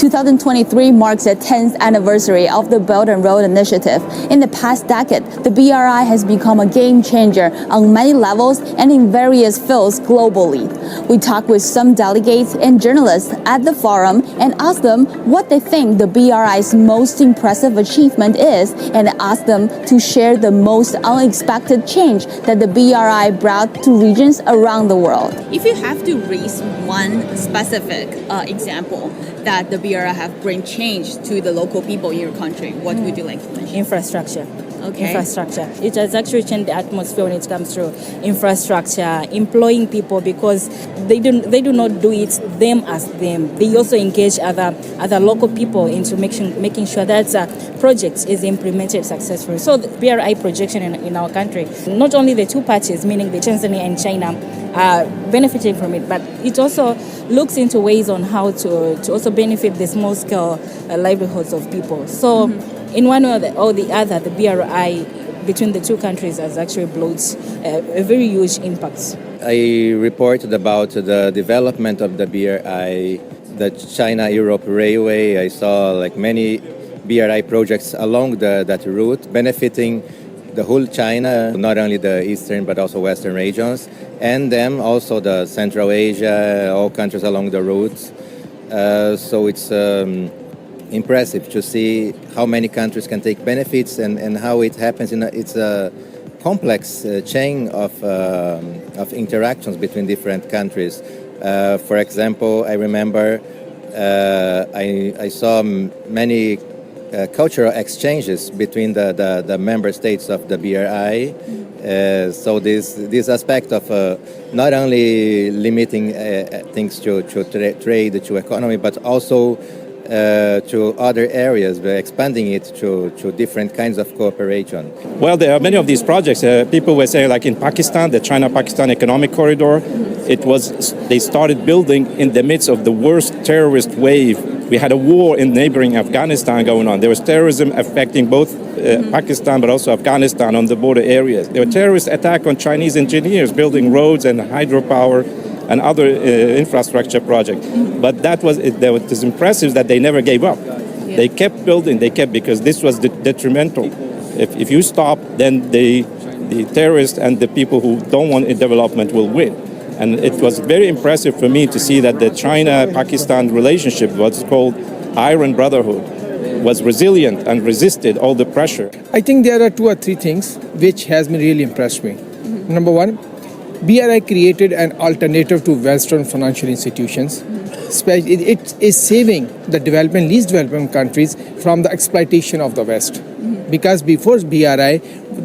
2023 marks the 10th anniversary of the Belt and Road Initiative. In the past decade, the BRI has become a game changer on many levels and in various fields globally. We talked with some delegates and journalists at the forum and asked them what they think the BRI's most impressive achievement is, and asked them to share the most unexpected change that the BRI brought to regions around the world. If you have to raise one specific example that the BRI have bring change to the local people in your country, what would you like to mention? Infrastructure. Okay. Infrastructure. It has actually changed the atmosphere when it comes to infrastructure, employing people, because they do not do it them as them. They also engage other local people into making sure that project is implemented successfully. So the BRI projection in our country, not only the two parties, meaning the Tanzania and China, are benefiting from it, but it also looks into ways on how to also benefit the small scale livelihoods of people. So in one or the other, the BRI between the two countries has actually brought a very huge impact. I reported about the development of the BRI, the China-Europe Railway. I saw like many BRI projects along that route, benefiting the whole China, not only the eastern but also western regions, and then also the Central Asia, all countries along the routes. So it's impressive to see how many countries can take benefits and how it happens. It's a complex chain of interactions between different countries. For example, I remember I saw many cultural exchanges between the member states of the BRI. So this aspect of not only limiting things to trade, to economy, but also to other areas, expanding it to different kinds of cooperation. Well, there are many of these projects. People were saying, like in Pakistan, the China-Pakistan Economic Corridor, they started building in the midst of the worst terrorist wave. We had a war in neighboring Afghanistan going on. There was terrorism affecting both Pakistan but also Afghanistan on the border areas. There were terrorist attacks on Chinese engineers building roads and hydropower and other infrastructure projects. But that was impressive that they never gave up. Yeah. They kept building, because this was detrimental. If you stop, then the terrorists and the people who don't want development will win. And it was very impressive for me to see that the China-Pakistan relationship, what's called Iron Brotherhood, was resilient and resisted all the pressure. I think there are 2 or 3 things which has really impressed me. Number one, BRI created an alternative to Western financial institutions. It is saving the least developing countries from the exploitation of the West. Because before BRI,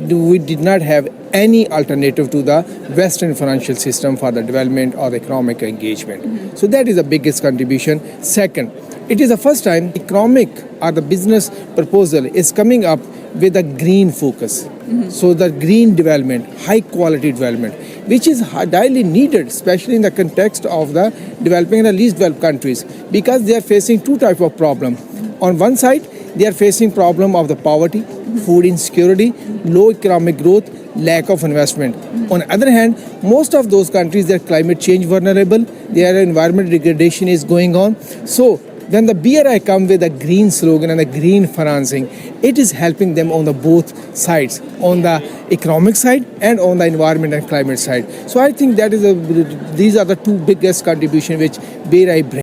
we did not have any alternative to the Western financial system for the development or economic engagement. So that is the biggest contribution. Second, it is the first time economic or the business proposal is coming up with a green focus. So the green development, high quality development, which is highly needed, especially in the context of the developing and the least developed countries, because they are facing 2 types of problems. On one side, they are facing problem of the poverty, food insecurity, low economic growth, lack of investment. On the other hand, most of those countries, they are climate change vulnerable, their environment degradation is going on. So when the BRI come with a green slogan and a green financing, it is helping them on the both sides, on the economic side and on the environment and climate side. So I think that is these are the 2 biggest contributions which BRI brings.